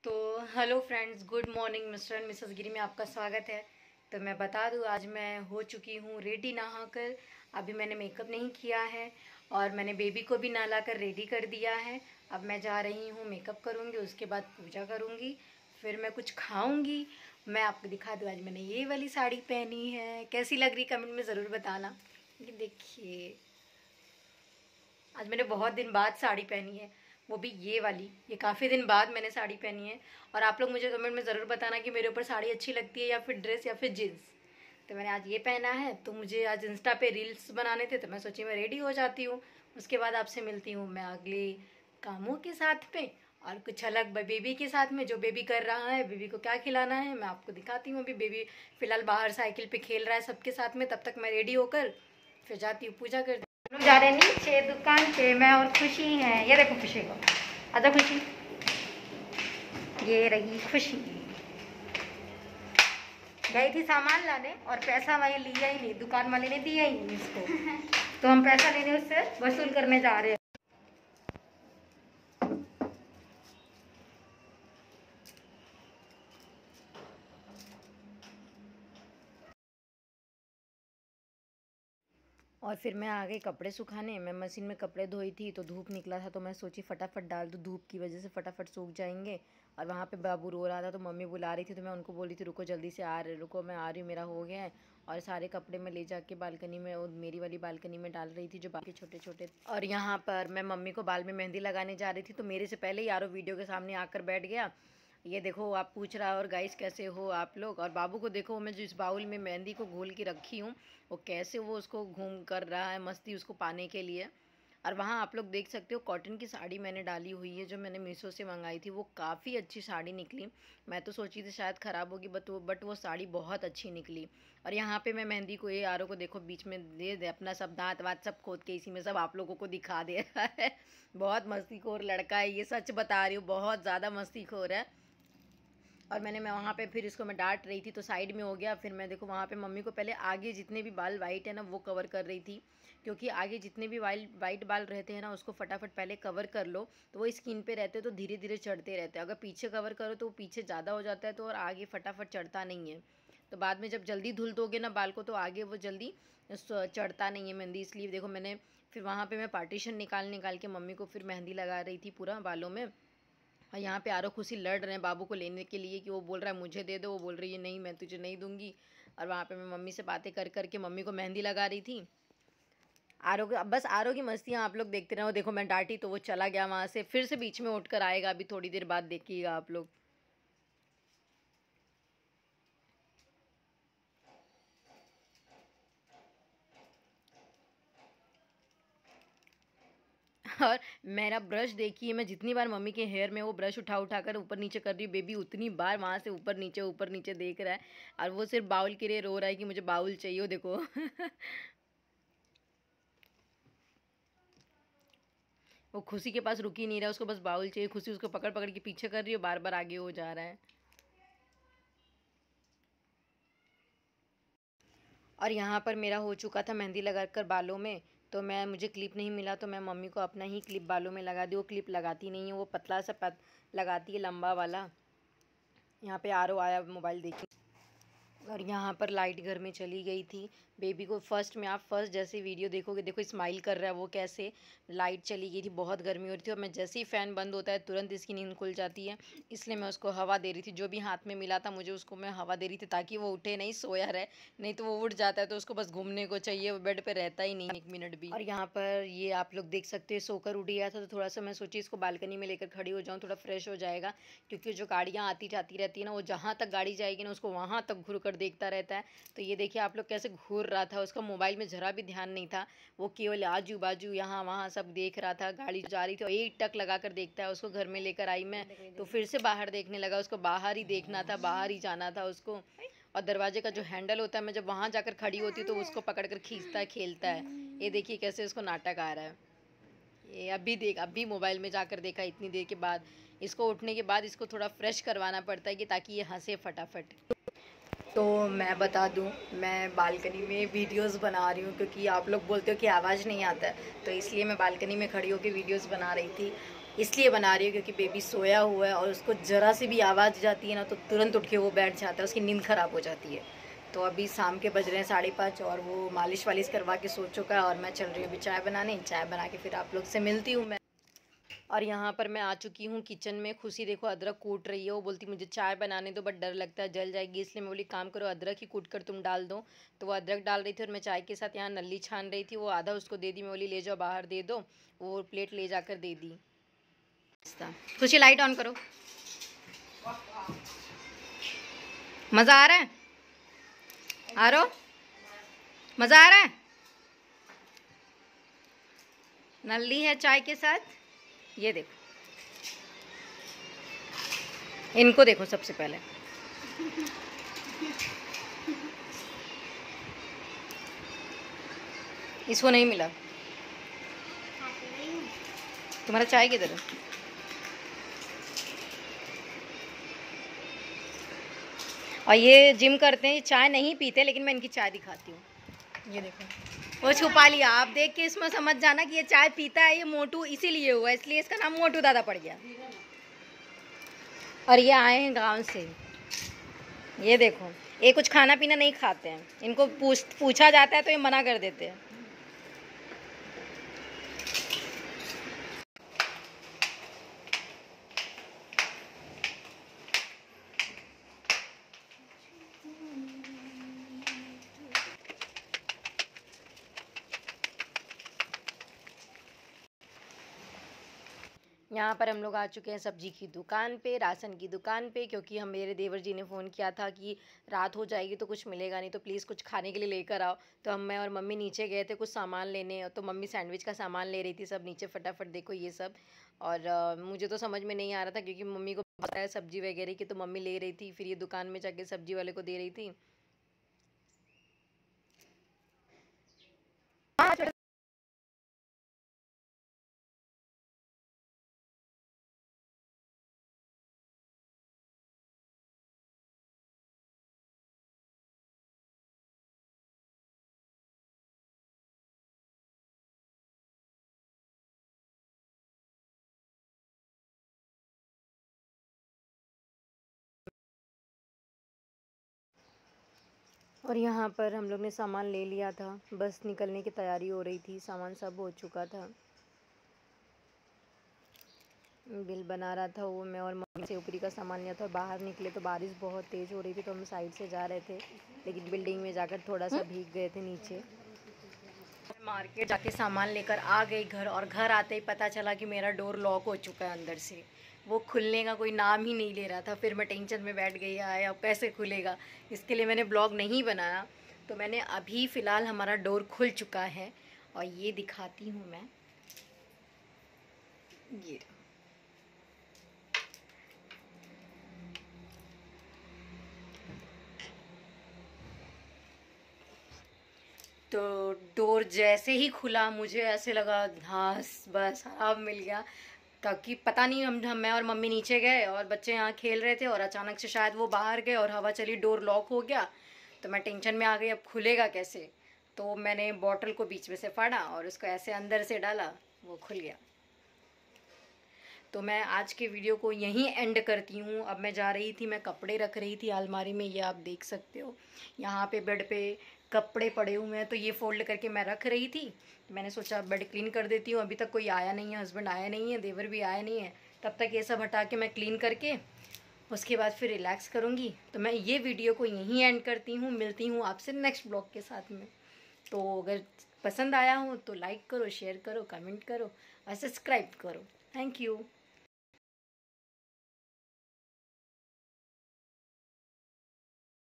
तो hello friends, good morning. Mister and missus Giri में आपका स्वागत है। तो मैं बता दूं, आज मैं हो चुकी हूँ रेडी नहाकर। अभी मैंने मेकअप नहीं किया है और मैंने बेबी को भी नहला कर रेडी कर दिया है। अब मैं जा रही हूँ, मेकअप करूँगी, उसके बाद पूजा करूँगी, फिर मैं कुछ खाऊँगी। मैं आपको दिखा दूँ, आज मैंने ये वाली साड़ी पहनी है। कैसी लग रही कमेंट में ज़रूर बताना। ये देखिए, आज मैंने बहुत दिन बाद साड़ी पहनी है, वो भी ये वाली। ये काफ़ी दिन बाद मैंने साड़ी पहनी है। और आप लोग मुझे कमेंट में ज़रूर बताना कि मेरे ऊपर साड़ी अच्छी लगती है या फिर ड्रेस या फिर जीन्स। तो मैंने आज ये पहना है। तो मुझे आज इंस्टा पे रील्स बनाने थे, तो मैं सोची मैं रेडी हो जाती हूँ। उसके बाद आपसे मिलती हूँ मैं अगले कामों के साथ में, और कुछ अलग बेबी के साथ में। जो बेबी कर रहा है, बेबी को क्या खिलाना है, मैं आपको दिखाती हूँ। अभी बेबी फ़िलहाल बाहर साइकिल पे खेल रहा है सबके साथ में। तब तक मैं रेडी होकर फिर जाती हूँ, पूजा कर। हम लोग जा रहे हैं नीचे दुकान पे, मैं और खुशी हैं। ये देखो खुशी को, आजा खुशी। ये रही खुशी, गई थी सामान लाने और पैसा वही लिया ही नहीं, दुकान वाले ने दिया ही नहीं इसको। तो हम पैसा लेने उससे वसूल करने जा रहे हैं। और फिर मैं आ गई कपड़े सुखाने। मैं मशीन में कपड़े धोई थी तो धूप निकला था, तो मैं सोची फटाफट डाल दूँ, धूप की वजह से फटाफट सूख जाएंगे। और वहाँ पे बाबू रो रहा था तो मम्मी बुला रही थी, तो मैं उनको बोली थी रुको जल्दी से आ रहे, रुको मैं आ रही हूँ, मेरा हो गया है। और सारे कपड़े मैं ले जाके बालकनी में, और मेरी वाली बालकनी में डाल रही थी जो बाकी छोटे छोटे। और यहाँ पर मैं मम्मी को बाल में मेहंदी लगाने जा रही थी, तो मेरे से पहले यारो वीडियो के सामने आकर बैठ गया। ये देखो, आप पूछ रहा है और गाइस कैसे हो आप लोग। और बाबू को देखो, मैं जो इस बाउल में मेहंदी को घोल के रखी हूँ, वो कैसे वो उसको घूम कर रहा है मस्ती उसको पाने के लिए। और वहाँ आप लोग देख सकते हो कॉटन की साड़ी मैंने डाली हुई है, जो मैंने मीशो से मंगाई थी। वो काफ़ी अच्छी साड़ी निकली। मैं तो सोची थी शायद ख़राब होगी, बट वो साड़ी बहुत अच्छी निकली। और यहाँ पे मैं मेहंदी को, ये आरो को देखो बीच में दे अपना सब दांत वात सब खोद के इसी में सब आप लोगों को दिखा दे रहा है। बहुत मस्तीखोर लड़का है ये, सच बता रही हूँ, बहुत ज़्यादा मस्तीखोर है। और मैं वहाँ पे फिर इसको मैं डांट रही थी तो साइड में हो गया। फिर मैं देखो वहाँ पे मम्मी को पहले आगे जितने भी बाल वाइट है ना वो कवर कर रही थी, क्योंकि आगे जितने भी वाइट बाल रहते हैं ना उसको फटाफट पहले कवर कर लो, तो वो स्किन पे रहते हैं तो धीरे धीरे चढ़ते रहते हैं। अगर पीछे कवर करो तो वो पीछे ज़्यादा हो जाता है, तो और आगे फटाफट चढ़ता नहीं है। तो बाद में जब जल्दी धुल दोगे ना बाल को तो आगे वो जल्दी चढ़ता नहीं है मेहंदी। इसलिए देखो मैंने फिर वहाँ पे मैं पार्टीशन निकाल निकाल के मम्मी को फिर मेहंदी लगा रही थी पूरा बालों में। और यहाँ पे आरो खुशी लड़ रहे हैं बाबू को लेने के लिए, कि वो बोल रहा है मुझे दे दो, वो बोल रही है नहीं मैं तुझे नहीं दूंगी। और वहाँ पे मैं मम्मी से बातें कर करके मम्मी को मेहंदी लगा रही थी। आरो की, अब बस आरो की मस्तियाँ आप लोग देखते रहो। देखो मैं डांटी तो वो चला गया वहाँ से, फिर से बीच में उठ कर आएगा अभी थोड़ी देर बाद, देखिएगा आप लोग। और मेरा ब्रश देखिए, मैं जितनी बार मम्मी के हेयर में वो ब्रश उठा उठा कर ऊपर नीचे कर रही हूँ, बेबी उतनी बार वहाँ से ऊपर नीचे देख रहा है। और वो सिर्फ बाउल के लिए रो रहा है कि मुझे बाउल चाहिए, देखो। वो खुशी के पास रुक ही नहीं रहा, उसको बस बाउल चाहिए। खुशी उसको पकड़ पकड़ के पीछे कर रही है, बार बार आगे हो जा रहा है। और यहाँ पर मेरा हो चुका था मेहंदी लगाकर बालों में। तो मुझे क्लिप नहीं मिला, तो मैं मम्मी को अपना ही क्लिप बालों में लगा दी। वो क्लिप लगाती नहीं है, वो पतला सा लगाती है, लंबा वाला। यहाँ पे आरो आया मोबाइल देखी। और यहाँ पर लाइट घर में चली गई थी। बेबी को फर्स्ट में, आप फर्स्ट जैसे वीडियो देखोगे, देखो स्माइल कर रहा है वो कैसे। लाइट चली गई थी, बहुत गर्मी हो रही थी, और मैं जैसे ही फ़ैन बंद होता है तुरंत इसकी नींद खुल जाती है। इसलिए मैं उसको हवा दे रही थी, जो भी हाथ में मिला था मुझे उसको मैं हवा दे रही थी, ताकि वो उठे नहीं, सोया रहे। नहीं तो वो उठ जाता है, तो उसको बस घूमने को चाहिए, वो बेड पर रहता ही नहीं एक मिनट भी। और यहाँ पर ये आप लोग देख सकते हैं, सोकर उठ गया था, तो थोड़ा सा मैं सोची इसको बालकनी में लेकर खड़ी हो जाऊँ, थोड़ा फ्रेश हो जाएगा। क्योंकि जो गाड़ियाँ आती जाती रहती है ना, वो जहाँ तक गाड़ी जाएगी ना उसको वहाँ तक घूर कर देखता रहता है। तो ये देखिए आप लोग कैसे घूर रहा था, उसका मोबाइल में ज़रा भी ध्यान नहीं था। वो केवल आजू बाजू यहाँ वहाँ सब देख रहा था, गाड़ी जा रही थी और एक टक लगा कर देखता है। उसको घर में लेकर आई मैं, तो फिर से बाहर देखने लगा। उसको बाहर ही देखना था, बाहर ही जाना था उसको। और दरवाजे का जो हैंडल होता है, मैं जब वहाँ जाकर खड़ी होती हूँ तो उसको पकड़ कर खींचता है, खेलता है। ये देखिए कैसे उसको नाटक आ रहा है। ये अभी मोबाइल में जाकर देखा इतनी देर के बाद। इसको उठने के बाद इसको थोड़ा फ्रेश करवाना पड़ता है, कि ताकि ये हंसे फटाफट। तो मैं बता दूं, मैं बालकनी में वीडियोस बना रही हूँ, क्योंकि आप लोग बोलते हो कि आवाज़ नहीं आता है, तो इसलिए मैं बालकनी में खड़ी होकर वीडियोस बना रही थी। इसलिए बना रही हूँ क्योंकि बेबी सोया हुआ है और उसको ज़रा सी भी आवाज़ जाती है ना तो तुरंत उठ के वो बैठ जाता है, उसकी नींद ख़राब हो जाती है। तो अभी शाम के बज रहे हैं 5:30 और वो मालिश वालिश करवा के सो चुका है और मैं चल रही हूँ अभी चाय बनाने। चाय बना के फिर आप लोग से मिलती हूँ मैं। और यहाँ पर मैं आ चुकी हूँ किचन में। खुशी देखो अदरक कूट रही है, वो बोलती मुझे चाय बनाने दो बट डर लगता है जल जाएगी, इसलिए मैं बोली काम करो अदरक ही कूट कर तुम डाल दो। तो वो अदरक डाल रही थी और मैं चाय के साथ यहाँ नल्ली छान रही थी, वो आधा उसको दे दी, मैं बोली ले जाओ बाहर दे दो, वो प्लेट ले जाकर दे दी। खुशी लाइट ऑन करो। मज़ा आ रहा है? आरो मज़ा आ रहा है? नल्ली है चाय के साथ, ये देखो, इनको देखो सबसे पहले। इसको नहीं मिला। तुम्हारा चाय किधर है? और ये जिम करते हैं, चाय नहीं पीते, लेकिन मैं इनकी चाय दिखाती हूँ। ये देखो वो छुपा लिया, आप देख के इसमें समझ जाना कि ये चाय पीता है, ये मोटू इसीलिए हुआ, इसलिए इसका नाम मोटू दादा पड़ गया। और ये आए हैं गांव से, ये देखो ये कुछ खाना पीना नहीं खाते हैं, इनको पूछा जाता है तो ये मना कर देते हैं। यहाँ पर हम लोग आ चुके हैं सब्जी की दुकान पे, राशन की दुकान पे, क्योंकि हम मेरे देवर जी ने फ़ोन किया था कि रात हो जाएगी तो कुछ मिलेगा नहीं, तो प्लीज़ कुछ खाने के लिए लेकर आओ। तो मैं और मम्मी नीचे गए थे कुछ सामान लेने, तो मम्मी सैंडविच का सामान ले रही थी सब नीचे फटाफट, देखो ये सब। और मुझे तो समझ में नहीं आ रहा था क्योंकि मम्मी को पता है सब्जी वगैरह की, तो मम्मी ले रही थी, फिर ये दुकान में जाके सब्जी वाले को दे रही थी। और यहाँ पर हम लोग ने सामान ले लिया था, बस निकलने की तैयारी हो रही थी, सामान सब हो चुका था। बिल बना रहा था वो, मैं और मम्मी से ऊपरी का सामान लिया था। बाहर निकले तो बारिश बहुत तेज़ हो रही थी, तो हम साइड से जा रहे थे, लेकिन बिल्डिंग में जाकर थोड़ा सा भीग गए थे नीचे। मार्केट जाके सामान लेकर आ गई घर, और घर आते ही पता चला कि मेरा डोर लॉक हो चुका है अंदर से, वो खुलने का कोई नाम ही नहीं ले रहा था। फिर मैं टेंशन में बैठ गई, आए अब कैसे खुलेगा, इसके लिए मैंने ब्लॉग नहीं बनाया। तो मैंने अभी फ़िलहाल हमारा डोर खुल चुका है और ये दिखाती हूँ मैं, ये तो डोर जैसे ही खुला मुझे ऐसे लगा घास बस आराम मिल गया, ताकि पता नहीं हम मैं और मम्मी नीचे गए और बच्चे यहाँ खेल रहे थे और अचानक से शायद वो बाहर गए और हवा चली, डोर लॉक हो गया। तो मैं टेंशन में आ गई अब खुलेगा कैसे। तो मैंने बॉटल को बीच में से फाड़ा और उसको ऐसे अंदर से डाला, वो खुल गया। तो मैं आज के वीडियो को यहीं एंड करती हूँ। अब मैं जा रही थी, मैं कपड़े रख रही थी अलमारी में, ये आप देख सकते हो। यहाँ पे बेड पे कपड़े पड़े हुए हैं तो ये फ़ोल्ड करके मैं रख रही थी। मैंने सोचा बेड क्लीन कर देती हूँ, अभी तक कोई आया नहीं है, हस्बैंड आया नहीं है, देवर भी आया नहीं है, तब तक ये सब हटा के मैं क्लीन करके उसके बाद फिर रिलैक्स करूँगी। तो मैं ये वीडियो को यहीं एंड करती हूँ, मिलती हूँ आपसे नेक्स्ट ब्लॉग के साथ में। तो अगर पसंद आया हो तो लाइक करो, शेयर करो, कमेंट करो और सब्सक्राइब करो। Thank you.